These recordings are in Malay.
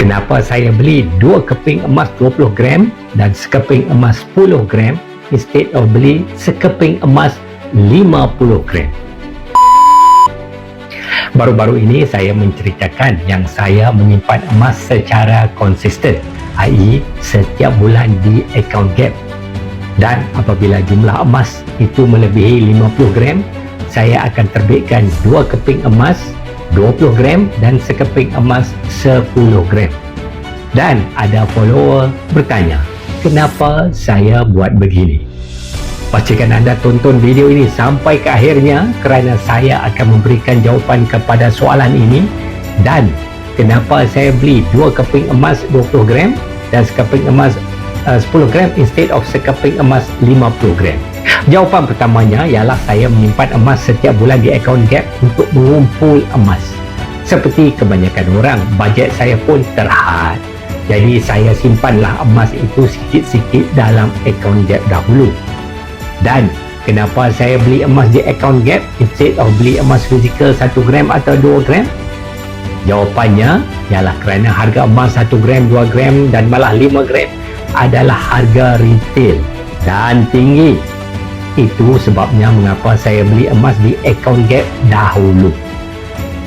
Kenapa saya beli 2 keping emas 20 gram dan sekeping emas 10 gram instead of beli sekeping emas 50 gram? Baru-baru ini saya menceritakan yang saya menyimpan emas secara konsisten, i.e. setiap bulan di account gap. Dan apabila jumlah emas itu melebihi 50 gram, saya akan terbitkan 2 keping emas 20 gram dan sekeping emas 10 gram. Dan ada follower bertanya, kenapa saya buat begini? Pastikan anda tonton video ini sampai ke akhirnya kerana saya akan memberikan jawapan kepada soalan ini dan kenapa saya beli 2 keping emas 20 gram dan sekeping emas 10 gram instead of sekeping emas 50 gram. Jawapan pertamanya ialah saya menyimpan emas setiap bulan di account gap untuk mengumpul emas. Seperti kebanyakan orang, bajet saya pun terhad. Jadi saya simpanlah emas itu sikit-sikit dalam account gap dahulu. Dan kenapa saya beli emas di account gap instead of beli emas fizikal 1 gram atau 2 gram? Jawapannya ialah kerana harga emas 1 gram, 2 gram dan malah 5 gram adalah harga retail dan tinggi. Itu sebabnya mengapa saya beli emas di account gap dahulu.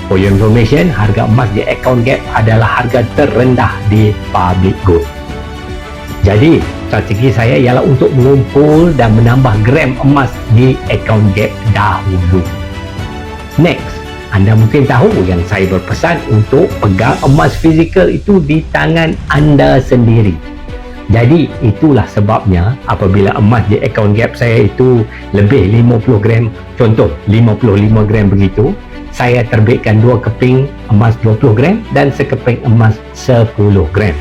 For your information, harga emas di account gap adalah harga terendah di public gold. Jadi, strategi saya ialah untuk mengumpul dan menambah gram emas di account gap dahulu. Next, anda mungkin tahu yang saya berpesan untuk pegang emas fizikal itu di tangan anda sendiri. Jadi itulah sebabnya apabila emas di account gap saya itu lebih 50 gram, contoh 55 gram begitu, saya terbitkan 2 keping emas 20 gram dan sekeping emas 10 gram.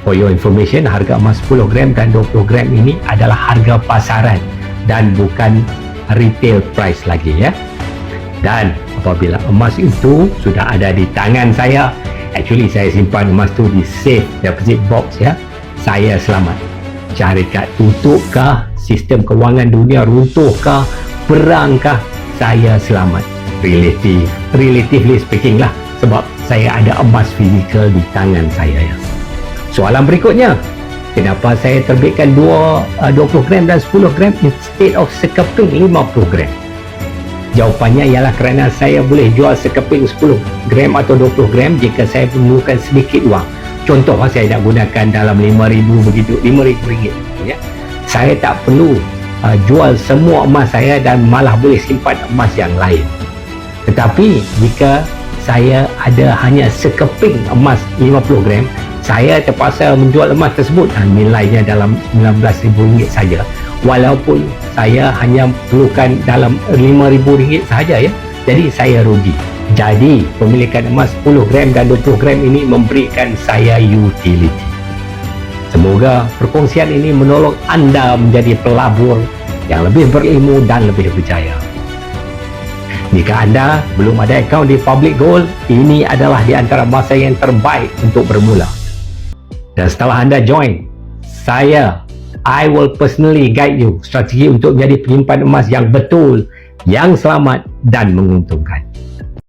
For your information, harga emas 10 gram dan 20 gram ini adalah harga pasaran dan bukan retail price lagi ya. Dan apabila emas itu sudah ada di tangan saya, actually saya simpan emas tu di safe deposit box ya, saya selamat. Syarikat tutup-kah, sistem kewangan dunia runtuh-kah, perang-kah, saya selamat. Relatively speaking lah, sebab saya ada emas fizikal di tangan saya ya. Soalan berikutnya, kenapa saya terbitkan 20 gram dan 10 gram instead of sekeping 50 gram? Jawapannya ialah kerana saya boleh jual sekeping 10 gram atau 20 gram jika saya memerlukan sedikit wang. Contoh saya nak gunakan dalam 5,000 begitu, 5,000 ringgit ya. Saya tak perlu jual semua emas saya dan malah boleh simpan emas yang lain. Tetapi jika saya ada hanya sekeping emas 50 gram, saya terpaksa menjual emas tersebut dan nilainya dalam RM19,000 saja, walaupun saya hanya perlukan dalam RM5,000 sahaja ya. Jadi saya rugi. Jadi pemilikan emas 10 gram dan 20 gram ini memberikan saya utility. Semoga perkongsian ini menolong anda menjadi pelabur yang lebih berilmu dan lebih berjaya. Jika anda belum ada akaun di Public Gold, ini adalah di antara masa yang terbaik untuk bermula. Dan setelah anda join, I will personally guide you strategi untuk menjadi penyimpan emas yang betul, yang selamat dan menguntungkan.